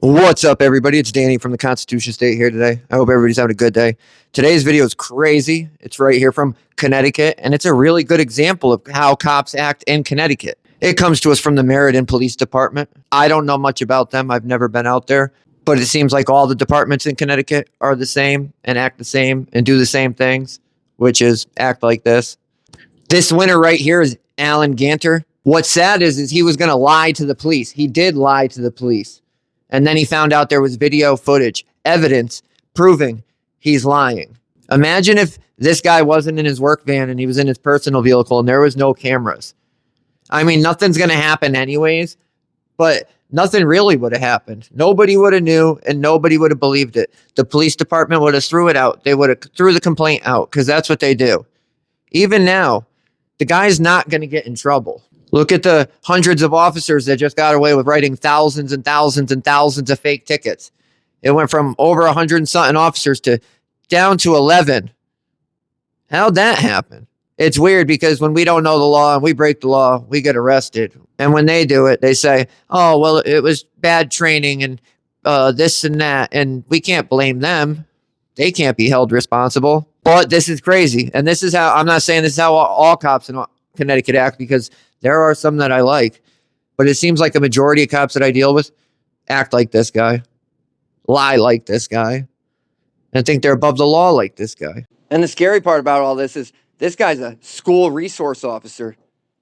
What's up, everybody? It's Danny from the Constitution State here today. I hope everybody's having a good day. Today's video is crazy. It's right here from Connecticut, and it's a really good example of how cops act in Connecticut. It comes to us from the Meriden Police Department. I don't know much about them. I've never been out there, but it seems like all the departments in Connecticut are the same and act the same and do the same things, which is act like this. This winner right here is Alan Ganter. What's sad is he was going to lie to the police. He did lie to the police. And then he found out there was video footage, evidence proving he's lying. Imagine if this guy wasn't in his work van and he was in his personal vehicle and there was no cameras. I mean, nothing's going to happen anyways, but nothing really would have happened. Nobody would have knew and nobody would have believed it. The police department would have threw it out. They would have threw the complaint out because that's what they do. Even now, the guy's not going to get in trouble. Look at the hundreds of officers that just got away with writing thousands and thousands and thousands of fake tickets. It went from over 100 and something officers to down to 11. How'd that happen? It's weird because when we don't know the law and we break the law, we get arrested. And when they do it, they say, oh, well, it was bad training and this and that. And we can't blame them. They can't be held responsible. But this is crazy. And this is how, I'm not saying this is how all cops in Connecticut act, because there are some that I like, but it seems like a majority of cops that I deal with act like this guy, lie like this guy, and think they're above the law like this guy. And the scary part about all this is this guy's a school resource officer.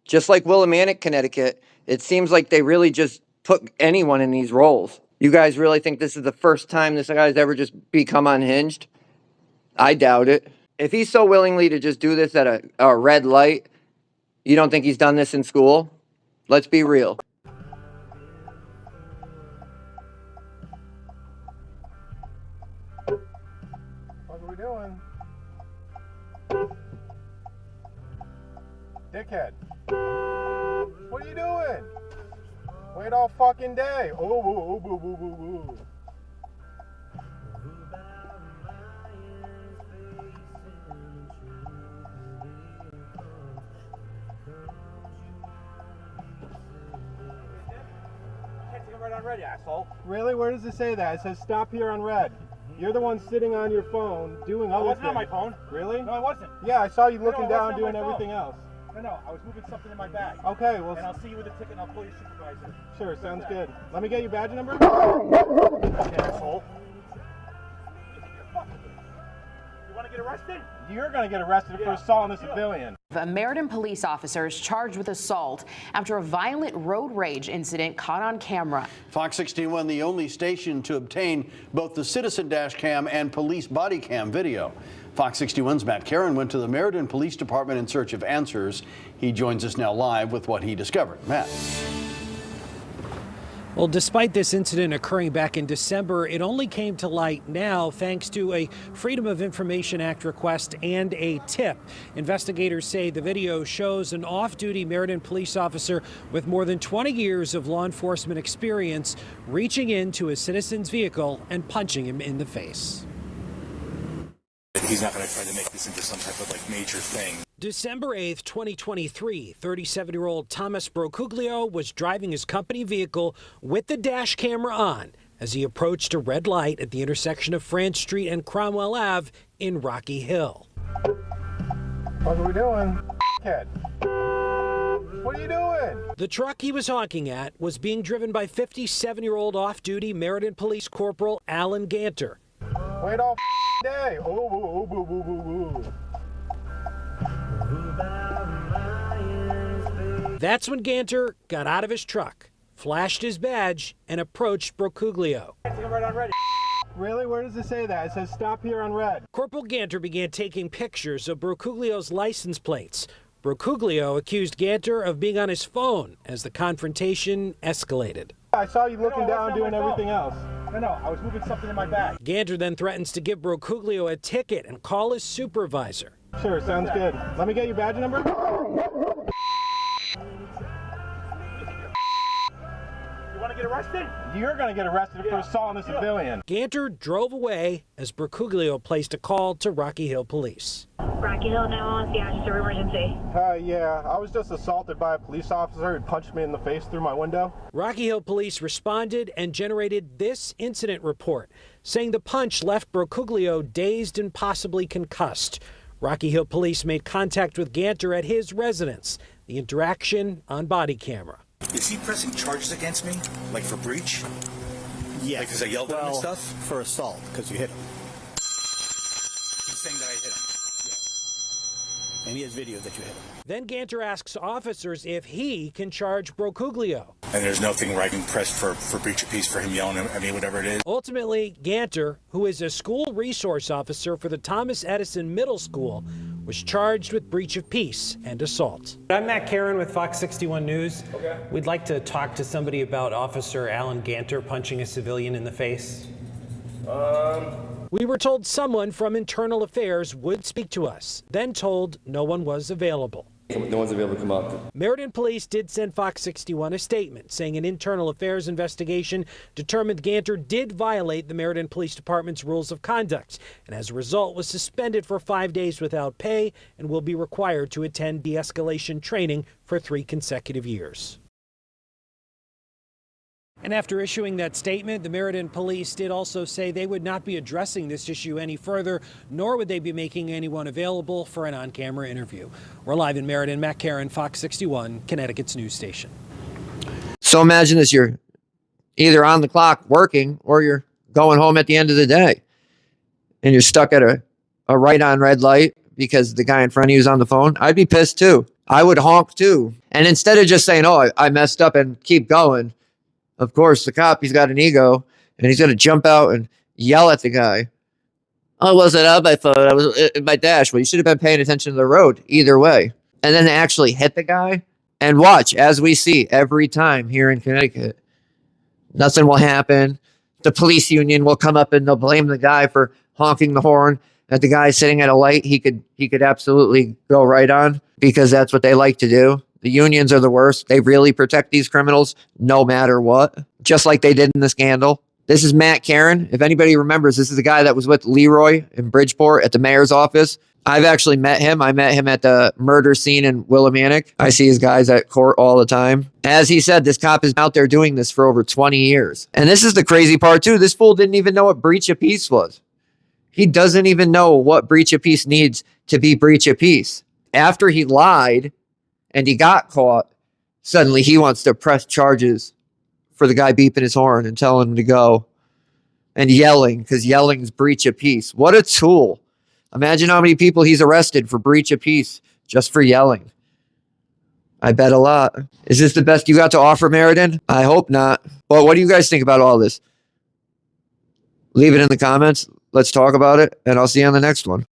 Just like Willimantic, Connecticut, it seems like they really just put anyone in these roles. You guys really think this is the first time this guy's ever just become unhinged? I doubt it. If he's so willingly to just do this at a red light, you don't think he's done this in school? Let's be real. What are we doing? Dickhead. What are you doing? Wait all fucking day. Oh. Right on red, you asshole. Really? Where does it say that? It says stop here on red. You're the one sitting on your phone doing other things. I wasn't on my phone. Really? No, I wasn't. Yeah, I saw you looking down doing everything else. No, I was moving something in my bag. Okay, well... And I'll see you with the ticket and I'll call your supervisor. Sure, sounds good. Let me get your badge number. Okay, asshole. You want to get arrested? You're going to get arrested for assault on a civilian. A Meriden police officer is charged with assault after a violent road rage incident caught on camera. Fox 61, the only station to obtain both the citizen dash cam and police body cam video. Fox 61's Matt Karen went to the Meriden Police Department in search of answers. He joins us now live with what he discovered. Matt. Well, despite this incident occurring back in December, it only came to light now thanks to a Freedom of Information Act request and a tip. Investigators say the video shows an off-duty Meriden police officer with more than 20 years of law enforcement experience reaching into a citizen's vehicle and punching him in the face. He's not going to try to make this into some type of major thing. December 8th, 2023, 37-year-old Thomas Brocuglio was driving his company vehicle with the dash camera on as he approached a red light at the intersection of France Street and Cromwell Ave in Rocky Hill. What are we doing? Kid. What are you doing? The truck he was honking at was being driven by 57-year-old off-duty Meriden Police Corporal Alan Ganter. Wait all day. Oh. That's when Ganter got out of his truck, flashed his badge, and approached Brocuglio. Right on red. Really? Where does it say that? It says stop here on red. Corporal Ganter began taking pictures of Brocuglio's license plates. Brocuglio accused Ganter of being on his phone as the confrontation escalated. I saw you looking down doing everything else. No, I was moving something in my bag. Ganter then threatens to give Brocuglio a ticket and call his supervisor. Sure, sounds good. Let me get your badge number. You want to get arrested? You're going to get arrested for assaulting a civilian. Ganter drove away as Bercuglio placed a call to Rocky Hill Police. Rocky Hill 911, yeah, just a emergency. Yeah, I was just assaulted by a police officer who punched me in the face through my window. Rocky Hill Police responded and generated this incident report, saying the punch left Bercuglio dazed and possibly concussed. Rocky Hill Police made contact with Ganter at his residence. The interaction on body camera. Is he pressing charges against me, like for breach? Yeah. Like because I yelled at him and stuff? For assault, because you hit him. He's saying that I hit him. And he has video that you hit him. Then Ganter asks officers if he can charge Bercuglio. And there's nothing where I can press for breach of peace for him yelling at me, whatever it is. Ultimately, Ganter, who is a school resource officer for the Thomas Edison Middle School, was charged with breach of peace and assault. I'm Matt Karen with Fox 61 News. Okay. We'd like to talk to somebody about Officer Alan Ganter punching a civilian in the face. We were told someone from Internal Affairs would speak to us, then told no one was available. No one's available to come up. Meriden Police did send Fox 61 a statement saying an internal affairs investigation determined Ganter did violate the Meriden Police Department's rules of conduct and as a result was suspended for 5 days without pay and will be required to attend de-escalation training for 3 consecutive years. And after issuing that statement, the Meriden Police did also say they would not be addressing this issue any further, nor would they be making anyone available for an on-camera interview. We're live in Meriden. Matt Karen, Fox 61, Connecticut's news station. So imagine this, you're either on the clock working or you're going home at the end of the day and you're stuck at a right on red light because the guy in front of you is on the phone. I'd be pissed too. I would honk too. And instead of just saying, oh, I messed up and keep going, of course, the cop, he's got an ego, and he's going to jump out and yell at the guy. I wasn't on my phone. I was in my dash. Well, you should have been paying attention to the road either way. And then actually hit the guy. And watch, as we see every time here in Connecticut, nothing will happen. The police union will come up and they'll blame the guy for honking the horn. That the guy sitting at a light, he could absolutely go right on because that's what they like to do. The unions are the worst. They really protect these criminals no matter what, just like they did in the scandal. This is Matt Karen. If anybody remembers, this is the guy that was with Leroy in Bridgeport at the mayor's office. I've actually met him. I met him at the murder scene in Willimantic. I see his guys at court all the time. As he said, this cop is out there doing this for over 20 years. And this is the crazy part too. This fool didn't even know what breach of peace was. He doesn't even know what breach of peace needs to be breach of peace. After he lied, and he got caught, suddenly he wants to press charges for the guy beeping his horn and telling him to go and yelling, because yelling is breach of peace. What a tool. Imagine how many people he's arrested for breach of peace just for yelling. I bet a lot. Is this the best you got to offer, Meriden? I hope not. Well, what do you guys think about all this? Leave it in the comments. Let's talk about it, and I'll see you on the next one.